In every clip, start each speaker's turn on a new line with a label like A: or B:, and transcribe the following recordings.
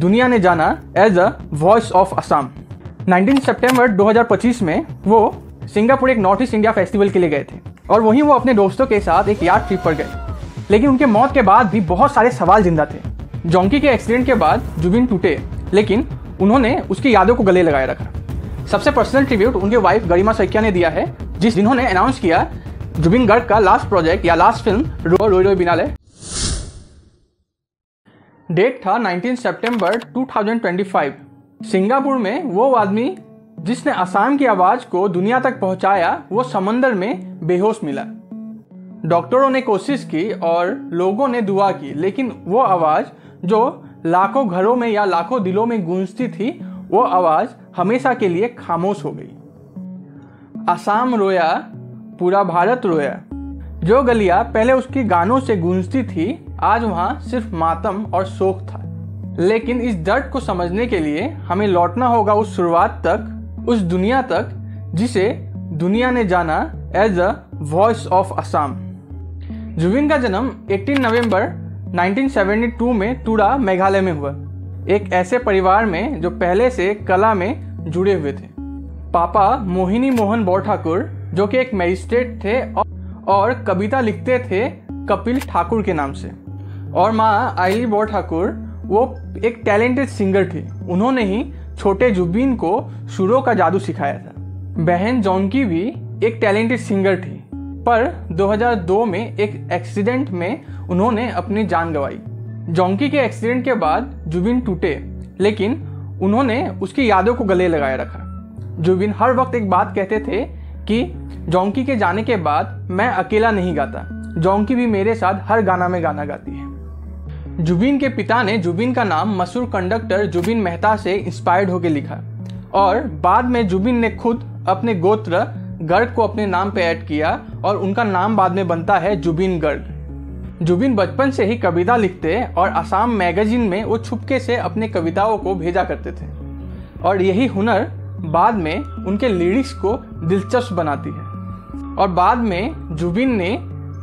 A: दुनिया ने जाना as a voice of Assam. 19 सितंबर 2025 में वो सिंगापुर एक नॉर्थ ईस्ट इंडिया फेस्टिवल के लिए गए थे और वहीं वो अपने दोस्तों के साथ एक यार्ड ट्रिप पर गए। लेकिन उनके मौत के बाद भी बहुत सारे सवाल जिंदा थे। जोंकी के एक्सीडेंट के बाद जुबिन टूटे, लेकिन उन्होंने उसकी यादों को गले लगाए रखा। सबसे पर्सनल ट्रिब्यूट उनके वाइफ गरिमा सैकिया ने दिया है, जिन्होंने अनाउंस किया जुबिन गर्ग का लास्ट प्रोजेक्ट या लास्ट फिल्म रोई रोई बिनाले। डेट था 19 सितंबर 2025। सिंगापुर में वो आदमी जिसने असम की आवाज को दुनिया तक पहुंचाया, वो समंदर में बेहोश मिला। डॉक्टरों ने कोशिश की और लोगों ने दुआ की, लेकिन वो आवाज जो लाखों घरों में या लाखों दिलों में गूंजती थी, वो आवाज हमेशा के लिए खामोश हो गई। असम रोया, पूरा भारत रोया। जो गलियां पहले उसके गानों से गूंजती थी, आज वहां सिर्फ मातम और शोक था। लेकिन इस दर्द को समझने के लिए हमें लौटना होगा उस शुरुआत तक, उस दुनिया तक जिसे दुनिया ने जाना as a voice of Assam. Zubeen का जन्म 18 नवंबर 1972 में टूडा, मेघालय में हुआ, एक ऐसे परिवार में जो पहले से कला में जुड़े हुए थे। पापा मोहिनी मोहन बोरठाकुर जो कि एक मैजिस्ट्रेट थे और कविता लिखते थे कपिल ठाकुर के नाम से, और माँ आइली बोरठाकुर वो एक टैलेंटेड सिंगर थी। उन्होंने ही छोटे जुबिन को सुरों का जादू सिखाया था। बहन जोंकी भी एक टैलेंटेड सिंगर थी, पर 2002 में एक एक्सीडेंट में उन्होंने अपनी जान गंवाई। जोंकी के एक्सीडेंट के बाद जुबिन टूटे, लेकिन उन्होंने उसकी यादों को गले लगाए रखा। जुबिन हर वक्त एक बात कहते थे कि जोंकी के जाने के बाद मैं अकेला नहीं गाता, जोंकी भी मेरे साथ हर गाना में गाना गाती है। जुबिन के पिता ने जुबिन का नाम मशहूर कंडक्टर जुबिन मेहता से इंस्पायर्ड होकर लिखा और बाद में जुबिन ने खुद अपने गोत्र गर्ग को अपने नाम पे ऐड किया और उनका नाम बाद में बनता है जुबिन गर्ग। जुबिन बचपन से ही कविता लिखते और असम मैगजीन में वो छुपके से अपने कविताओं को भेजा करते थे और यही हुनर बाद में उनके लिरिक्स को दिलचस्प बनाती है। और बाद में जुबिन ने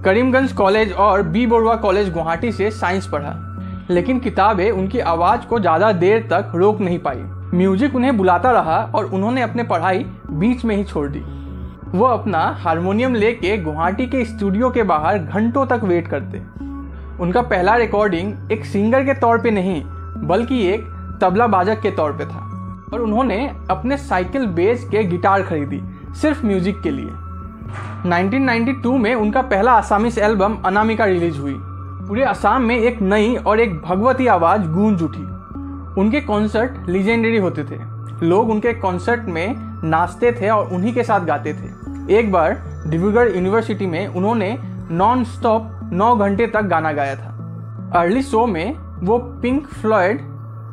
A: करीमगंज कॉलेज और बी बोरुआ कॉलेज गुवाहाटी से साइंस पढ़ा, लेकिन किताबें उनकी आवाज़ को ज़्यादा देर तक रोक नहीं पाई। म्यूजिक उन्हें बुलाता रहा और उन्होंने अपनी पढ़ाई बीच में ही छोड़ दी। वो अपना हारमोनियम लेके गुवाहाटी के स्टूडियो के बाहर घंटों तक वेट करते। उनका पहला रिकॉर्डिंग एक सिंगर के तौर पे नहीं, बल्कि एक तबला बाजक के तौर पे था और उन्होंने अपने साइकिल बेस के गिटार खरीदी सिर्फ म्यूजिक के लिए। 1992 में उनका पहला असामीज एल्बम अनामिका रिलीज हुई। पूरे असम में एक नई और एक भगवती आवाज गूंज उठी। उनके कॉन्सर्ट लीजेंडरी होते थे। लोग उनके कॉन्सर्ट में नाचते थे और उन्हीं के साथ गाते थे। एक बार डिब्रूगढ़ यूनिवर्सिटी में उन्होंने नॉन स्टॉप 9 घंटे तक गाना गाया था। अर्ली शो में वो पिंक फ्लॉयड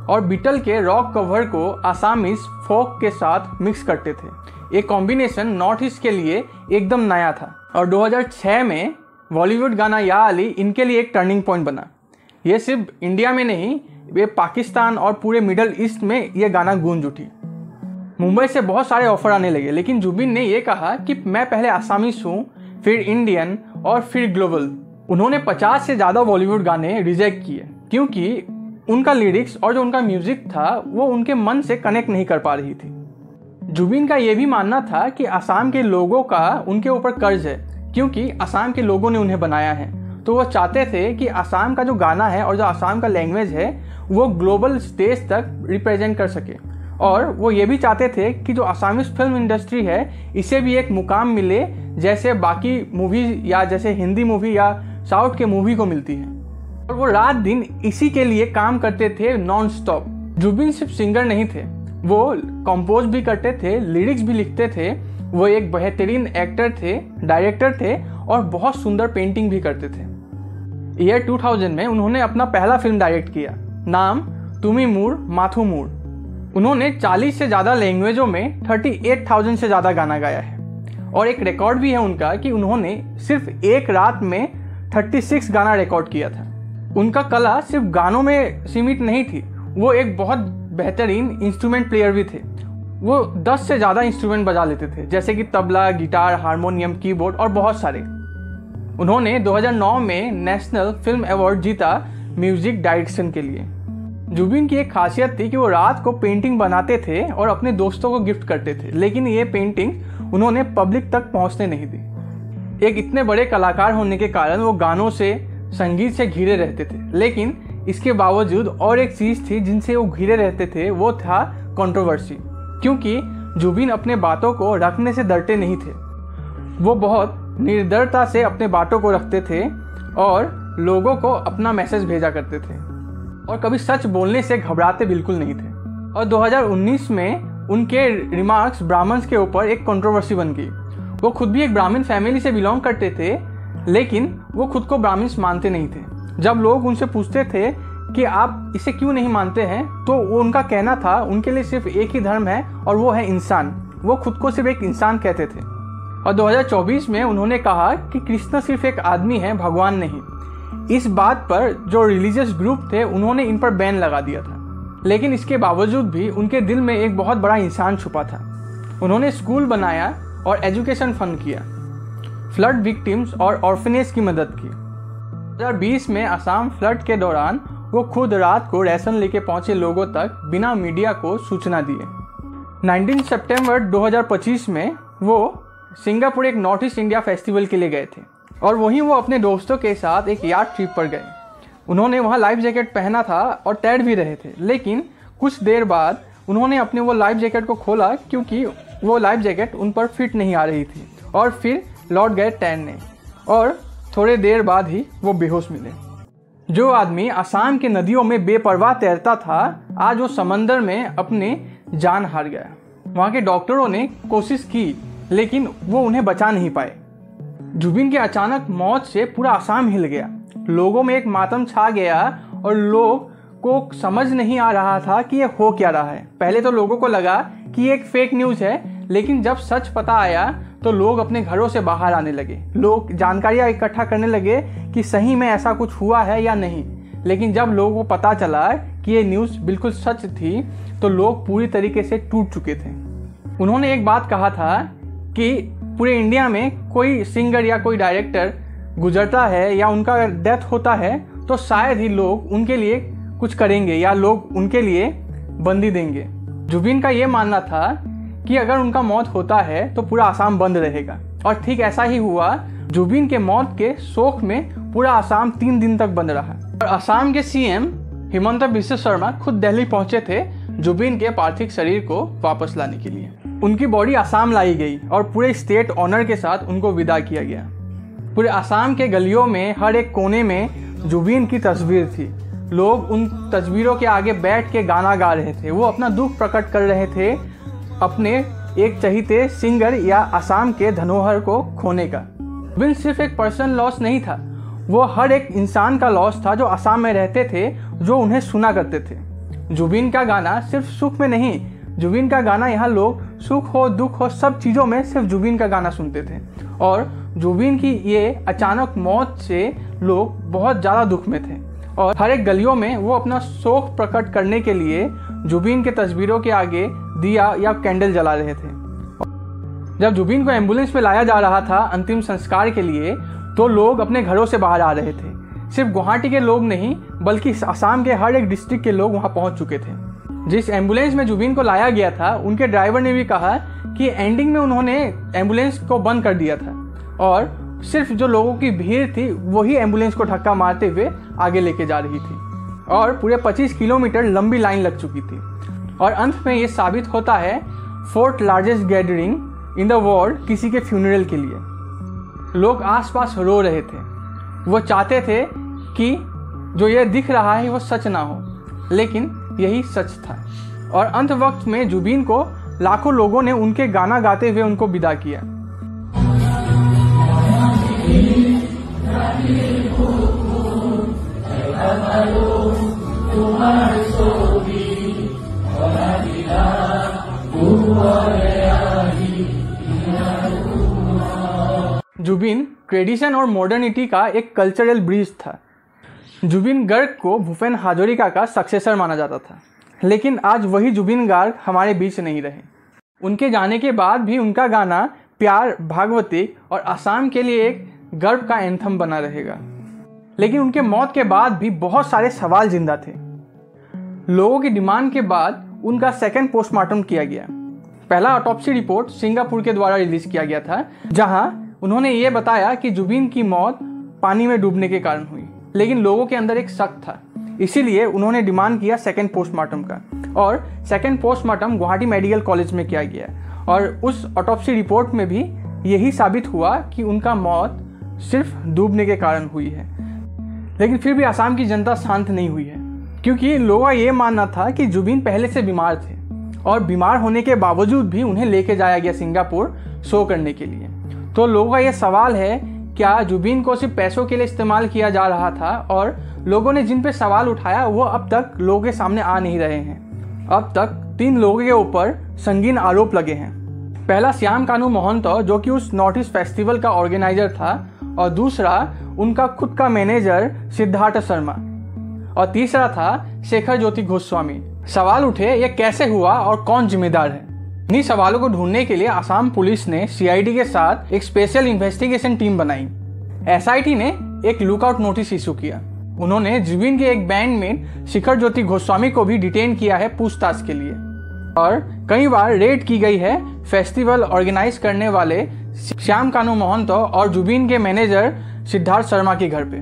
A: और बीटल के रॉक कवर को आसामीज फोक के साथ मिक्स करते थे। एक कॉम्बिनेशन नॉर्थ ईस्ट के लिए एकदम नया था और 2006 में बॉलीवुड गाना या अली इनके लिए एक टर्निंग पॉइंट बना। ये सिर्फ इंडिया में नहीं, ये पाकिस्तान और पूरे मिडल ईस्ट में ये गाना गूंज उठी। मुंबई से बहुत सारे ऑफर आने लगे, लेकिन जुबिन ने ये कहा कि मैं पहले आसामीज हूँ, फिर इंडियन और फिर ग्लोबल। उन्होंने 50 से ज़्यादा बॉलीवुड गाने रिजेक्ट किए क्योंकि उनका लिरिक्स और जो उनका म्यूजिक था वो उनके मन से कनेक्ट नहीं कर पा रही थी। जुबिन का ये भी मानना था कि असम के लोगों का उनके ऊपर कर्ज है, क्योंकि असम के लोगों ने उन्हें बनाया है। तो वो चाहते थे कि असम का जो गाना है और जो असम का लैंग्वेज है वो ग्लोबल स्टेज तक रिप्रेजेंट कर सके। और वो ये भी चाहते थे कि जो असमीज फिल्म इंडस्ट्री है इसे भी एक मुकाम मिले जैसे बाकी मूवी या जैसे हिंदी मूवी या साउथ के मूवी को मिलती है। और वो रात दिन इसी के लिए काम करते थे नॉन स्टॉप। जुबिन सिर्फ सिंगर नहीं थे, वो कंपोज भी करते थे, लिरिक्स भी लिखते थे। वो एक बेहतरीन एक्टर थे, डायरेक्टर थे और बहुत सुंदर पेंटिंग भी करते थे। ईयर 2000 में उन्होंने अपना पहला फिल्म डायरेक्ट किया, नाम तुमी मूर माथु मूर। उन्होंने 40 से ज़्यादा लैंग्वेजों में 38,000 से ज़्यादा गाना गाया है और एक रिकॉर्ड भी है उनका कि उन्होंने सिर्फ एक रात में 36 गाना रिकॉर्ड किया था। उनका कला सिर्फ गानों में सीमित नहीं थी, वो एक बहुत बेहतरीन इंस्ट्रूमेंट प्लेयर भी थे। वो 10 से ज़्यादा इंस्ट्रूमेंट बजा लेते थे, जैसे कि तबला, गिटार, हारमोनियम, कीबोर्ड और बहुत सारे। उन्होंने 2009 में नेशनल फिल्म अवार्ड जीता म्यूजिक डायरेक्शन के लिए। जुबिन की एक खासियत थी कि वो रात को पेंटिंग बनाते थे और अपने दोस्तों को गिफ्ट करते थे, लेकिन ये पेंटिंग उन्होंने पब्लिक तक पहुंचने नहीं दी। एक इतने बड़े कलाकार होने के कारण वो गानों से, संगीत से घिरे रहते थे, लेकिन इसके बावजूद और एक चीज़ थी जिनसे वो घिरे रहते थे, वो था कंट्रोवर्सी। क्योंकि जुबिन अपने बातों को रखने से डरते नहीं थे। वो बहुत निर्दयता से अपने बातों को रखते थे और लोगों को अपना मैसेज भेजा करते थे और कभी सच बोलने से घबराते बिल्कुल नहीं थे। और 2019 में उनके रिमार्क्स ब्राह्मण्स के ऊपर एक कंट्रोवर्सी बन गई। वो खुद भी एक ब्राह्मण फैमिली से बिलोंग करते थे, लेकिन वो खुद को ब्राह्मण्स मानते नहीं थे। जब लोग उनसे पूछते थे कि आप इसे क्यों नहीं मानते हैं, तो वो उनका कहना था उनके लिए सिर्फ एक ही धर्म है और वो है इंसान। वो खुद को सिर्फ एक इंसान कहते थे। और 2024 में उन्होंने कहा कि कृष्ण सिर्फ एक आदमी है, भगवान नहीं। इस बात पर जो रिलीजियस ग्रुप थे उन्होंने इन पर बैन लगा दिया था, लेकिन इसके बावजूद भी उनके दिल में एक बहुत बड़ा इंसान छुपा था। उन्होंने स्कूल बनाया और एजुकेशन फंड किया, फ्लड विक्टिम्स और ऑर्फनेज की मदद की। 2020 में असम फ्लड के दौरान वो खुद रात को राशन लेके पहुंचे लोगों तक बिना मीडिया को सूचना दिए। 19 सितंबर 2025 में वो सिंगापुर एक नॉर्थ ईस्ट इंडिया फेस्टिवल के लिए गए थे और वहीं वो अपने दोस्तों के साथ एक याट ट्रिप पर गए। उन्होंने वहाँ लाइफ जैकेट पहना था और तैर भी रहे थे, लेकिन कुछ देर बाद उन्होंने अपने वो लाइफ जैकेट को खोला क्योंकि वो लाइफ जैकेट उन पर फिट नहीं आ रही थी और फिर लौट गए तैरने और थोड़े देर बाद ही वो बेहोश मिले। जो आदमी असम के नदियों में बेपरवाह तैरता था, आज वो समंदर में अपनी जान हार गया। वहाँ के डॉक्टरों ने कोशिश की, लेकिन वो उन्हें बचा नहीं पाए। जुबिन की अचानक मौत से पूरा असम हिल गया। लोगों में एक मातम छा गया और लोग को समझ नहीं आ रहा था कि ये हो क्या रहा है। पहले तो लोगों को लगा कि ये एक फेक न्यूज़ है, लेकिन जब सच पता आया तो लोग अपने घरों से बाहर आने लगे। लोग जानकारियाँ इकट्ठा करने लगे कि सही में ऐसा कुछ हुआ है या नहीं। लेकिन जब लोगों को पता चला कि ये न्यूज़ बिल्कुल सच थी, तो लोग पूरी तरीके से टूट चुके थे। उन्होंने एक बात कहा था कि पूरे इंडिया में कोई सिंगर या कोई डायरेक्टर गुजरता है या उनका डेथ होता है तो शायद ही लोग उनके लिए कुछ करेंगे या लोग उनके लिए बंदी देंगे। जुबिन का ये मानना था कि अगर उनका मौत होता है तो पूरा असम बंद रहेगा, और ठीक ऐसा ही हुआ। जुबिन के मौत के शोक में पूरा असम 3 दिन तक बंद रहा और असम के सीएम हिमंता बिस्वा शर्मा खुद दिल्ली पहुंचे थे जुबिन के पार्थिव शरीर को वापस लाने के लिए। उनकी बॉडी असम लाई गई और पूरे स्टेट ऑनर के साथ उनको विदा किया गया। पूरे असम के गलियों में हर एक कोने में जुबिन की तस्वीर थी। लोग उन तस्वीरों के आगे बैठ के गाना गा रहे थे। वो अपना दुख प्रकट कर रहे थे अपने एक चहीते सिंगर या असम के धरोहर को खोने का। जुबिन सिर्फ एक पर्सनल लॉस नहीं था, वो हर एक इंसान का लॉस था जो असम में रहते थे, जो उन्हें सुना करते थे। जुबिन का गाना सिर्फ सुख में नहीं, जुबिन का गाना यहाँ लोग सुख हो दुख हो सब चीज़ों में सिर्फ जुबिन का गाना सुनते थे। और जुबिन की ये अचानक मौत से लोग बहुत ज़्यादा दुख में थे और हर एक गलियों में वो अपना शोक प्रकट करने के लिए जुबिन के तस्वीरों के आगे दिया या कैंडल जला रहे थे। जब जुबिन को एम्बुलेंस में लाया जा रहा था अंतिम संस्कार के लिए, तो लोग अपने घरों से बाहर आ रहे थे। सिर्फ गुवाहाटी के लोग नहीं, बल्कि असम के हर एक डिस्ट्रिक्ट के लोग वहाँ पहुँच चुके थे। जिस एम्बुलेंस में जुबिन को लाया गया था, उनके ड्राइवर ने भी कहा कि एंडिंग में उन्होंने एम्बुलेंस को बंद कर दिया था और सिर्फ जो लोगों की भीड़ थी वही एम्बुलेंस को धक्का मारते हुए आगे लेके जा रही थी और पूरे 25 किलोमीटर लंबी लाइन लग चुकी थी। और अंत में ये साबित होता है 4th largest gathering in the world किसी के फ्यूनरल के लिए। लोग आसपास रो रहे थे। वो चाहते थे कि जो ये दिख रहा है वो सच ना हो, लेकिन यही सच था। और अंत वक्त में जुबिन को लाखों लोगों ने उनके गाना गाते हुए उनको विदा किया। जुबिन ट्रेडिशन और मॉडर्निटी का एक कल्चरल ब्रिज था। जुबिन गर्ग को भूपेन हाजरिका का सक्सेसर माना जाता था, लेकिन आज वही जुबिन गार्ग हमारे बीच नहीं रहे। उनके जाने के बाद भी उनका गाना प्यार, भागवती और असम के लिए एक गर्व का एंथम बना रहेगा। लेकिन उनके मौत के बाद भी बहुत सारे सवाल जिंदा थे। लोगों की डिमांड के बाद उनका सेकंड पोस्टमार्टम किया गया। पहला ऑटोप्सी रिपोर्ट सिंगापुर के द्वारा रिलीज किया गया था, जहां उन्होंने ये बताया कि जुबिन की मौत पानी में डूबने के कारण हुई, लेकिन लोगों के अंदर एक शक था, इसीलिए उन्होंने डिमांड किया सेकंड पोस्टमार्टम का। और second postmortem Guwahati medical college में किया गया और उस ऑटोप्सी रिपोर्ट में भी यही साबित हुआ कि उनका मौत सिर्फ डूबने के कारण हुई है। लेकिन फिर भी असम की जनता शांत नहीं हुई है, क्योंकि लोगों का ये मानना था कि जुबिन पहले से बीमार थे और बीमार होने के बावजूद भी उन्हें लेके जाया गया सिंगापुर शो करने के लिए। तो लोगों का ये सवाल है, क्या जुबिन को सिर्फ पैसों के लिए इस्तेमाल किया जा रहा था? और लोगों ने जिन पे सवाल उठाया वो अब तक लोगों के सामने आ नहीं रहे हैं। अब तक 3 लोगों के ऊपर संगीन आरोप लगे हैं। पहला श्याम कानू महंतो, जो कि उस नॉर्थ ईस्ट फेस्टिवल का ऑर्गेनाइजर था, और दूसरा उनका खुद का मैनेजर सिद्धार्थ शर्मा, और तीसरा था शेखर ज्योति गोस्वामी। सवाल उठे ये कैसे हुआ और कौन जिम्मेदार है। इन्हीं सवालों को ढूंढने के लिए असम पुलिस ने सीआईडी के साथ एक स्पेशल इन्वेस्टिगेशन टीम बनाई। एसआईटी ने एक लुकआउट नोटिस इशू किया। उन्होंने जुबिन के एक बैंडमेट शेखर ज्योति गोस्वामी को भी डिटेन किया है पूछताछ के लिए। और कई बार रेड की गई है फेस्टिवल ऑर्गेनाइज करने वाले श्याम कानू महंतो और जुबिन के मैनेजर सिद्धार्थ शर्मा के घर पे।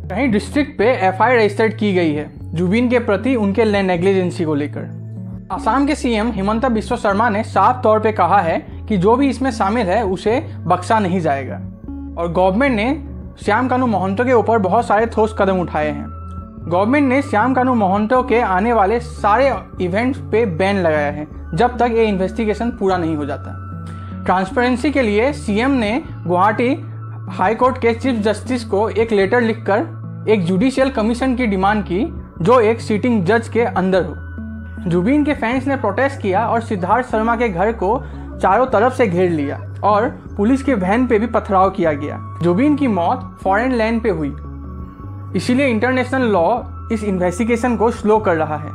A: कहीं डिस्ट्रिक्ट पे एफआईआर रजिस्टर्ड की गई है जुबिन के प्रति उनके नेग्लिजेंसी को लेकर। असम के सीएम हिमंता बिस्वा शर्मा ने साफ तौर पे कहा है कि जो भी इसमें शामिल है उसे बख्शा नहीं जाएगा। और गवर्नमेंट ने श्याम कानू महंतो के ऊपर बहुत सारे ठोस कदम उठाए हैं। गवर्नमेंट ने श्याम कानू महंतो के आने वाले सारे इवेंट्स पे बैन लगाया है जब तक ये इन्वेस्टिगेशन पूरा नहीं हो जाता। ट्रांसपेरेंसी के लिए सीएम ने गुवाहाटी हाई कोर्ट के चीफ जस्टिस को एक लेटर लिखकर एक जुडिशियल कमीशन की डिमांड की जो एक सिटिंग जज के अंदर हो। जुबिन के फैंस ने प्रोटेस्ट किया और सिद्धार्थ शर्मा के घर को चारों तरफ से घेर लिया और पुलिस के वैन पे भी पथराव किया गया। जुबिन की मौत फॉरेन लैंड पे हुई, इसीलिए इंटरनेशनल लॉ इस इन्वेस्टिगेशन को स्लो कर रहा है।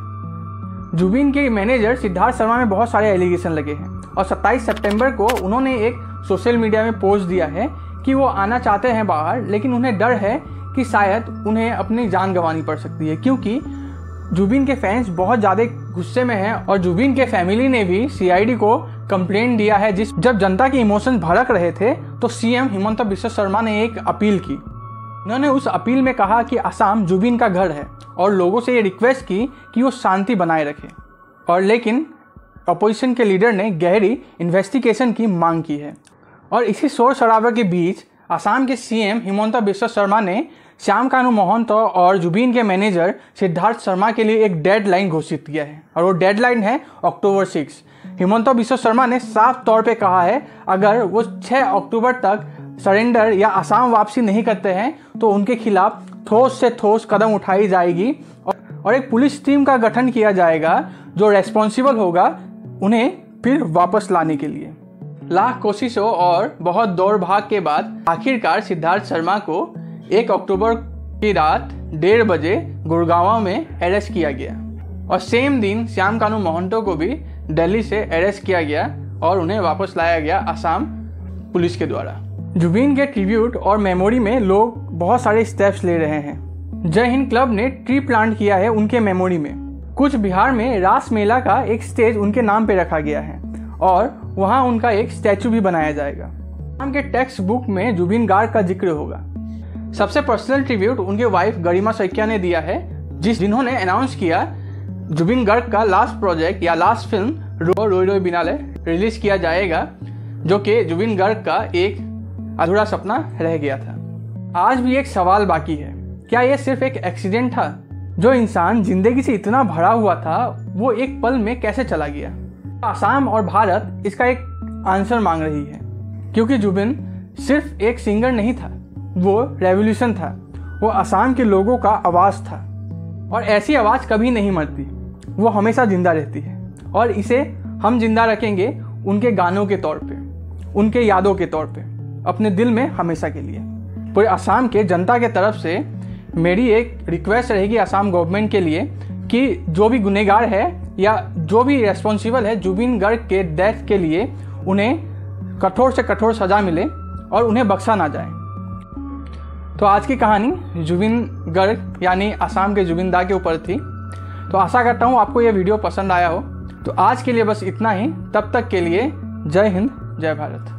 A: जुबिन के मैनेजर सिद्धार्थ शर्मा में बहुत सारे एलिगेशन लगे हैं और 27 सितंबर को उन्होंने एक सोशल मीडिया में पोस्ट दिया है कि वो आना चाहते हैं बाहर, लेकिन उन्हें डर है कि शायद उन्हें अपनी जान गंवानी पड़ सकती है, क्योंकि जुबिन के फैंस बहुत ज़्यादा गुस्से में हैं। और जुबिन के फैमिली ने भी सीआईडी को कंप्लेंट दिया है। जब जनता के इमोशंस भड़क रहे थे तो सीएम हिमंता बिस्वा शर्मा ने एक अपील की। उन्होंने उस अपील में कहा कि असम जुबिन का घर है और लोगों से ये रिक्वेस्ट की कि वो शांति बनाए रखें। और लेकिन अपोजिशन के लीडर ने गहरी इन्वेस्टिगेशन की मांग की है। और इसी शोर शराबे के बीच असम के सीएम हिमंता बिस्वा शर्मा ने श्याम कानू महंतो और जुबिन के मैनेजर सिद्धार्थ शर्मा के लिए एक डेडलाइन घोषित किया है और वो डेडलाइन है अक्टूबर 6। हिमंता बिस्वा शर्मा ने साफ तौर पे कहा है अगर वो 6 अक्टूबर तक सरेंडर या असम वापसी नहीं करते हैं तो उनके खिलाफ ठोस से ठोस कदम उठाई जाएगी और एक पुलिस टीम का गठन किया जाएगा जो रेस्पॉन्सिबल होगा उन्हें फिर वापस लाने के लिए। लाख कोशिशों और बहुत दौड़ भाग के बाद आखिरकार सिद्धार्थ शर्मा को 1 अक्टूबर की रात 1:30 बजे गुड़गांव में अरेस्ट किया गया और सेम दिन श्याम कानू महंतो को भी दिल्ली से अरेस्ट किया गया और उन्हें वापस लाया गया असम पुलिस के द्वारा। जुबिन के ट्रिब्यूट और मेमोरी में लोग बहुत सारे स्टेप्स ले रहे हैं। जय हिंद क्लब ने ट्री प्लांट किया है उनके मेमोरी में। कुछ बिहार में रास मेला का एक स्टेज उनके नाम पे रखा गया है और वहाँ उनका एक स्टैचू भी बनाया जाएगा। उनके टेक्स्ट बुक में जुबिन गार्ग का जिक्र होगा। सबसे पर्सनल ट्रिब्यूट उनके वाइफ गरिमा सैकिया ने दिया है, जिन्होंने अनाउंस किया जुबिन गार्ग का लास्ट प्रोजेक्ट या लास्ट फिल्म रोई रोई बिनाले रिलीज किया जाएगा, जो कि जुबिन गार्ग का एक अधूरा सपना रह गया था। आज भी एक सवाल बाकी है, क्या यह सिर्फ एक एक्सीडेंट था? जो इंसान जिंदगी से इतना भरा हुआ था वो एक पल में कैसे चला गया? असम और भारत इसका एक आंसर मांग रही है, क्योंकि जुबिन सिर्फ एक सिंगर नहीं था, वो रेवोल्यूशन था। वो असम के लोगों का आवाज़ था और ऐसी आवाज़ कभी नहीं मरती, वो हमेशा जिंदा रहती है और इसे हम जिंदा रखेंगे उनके गानों के तौर पे, उनके यादों के तौर पे, अपने दिल में हमेशा के लिए। पूरे असम के जनता के तरफ से मेरी एक रिक्वेस्ट रहेगी असम गवर्नमेंट के लिए कि जो भी गुनहगार है या जो भी रेस्पॉन्सिबल है जुबिन गार्ग के डेथ के लिए, उन्हें कठोर से कठोर सज़ा मिले और उन्हें बख्शा ना जाए। तो आज की कहानी जुबिन गार्ग यानी असम के जुबिन दा के ऊपर थी। तो आशा करता हूँ आपको ये वीडियो पसंद आया हो। तो आज के लिए बस इतना ही, तब तक के लिए जय हिंद, जय भारत।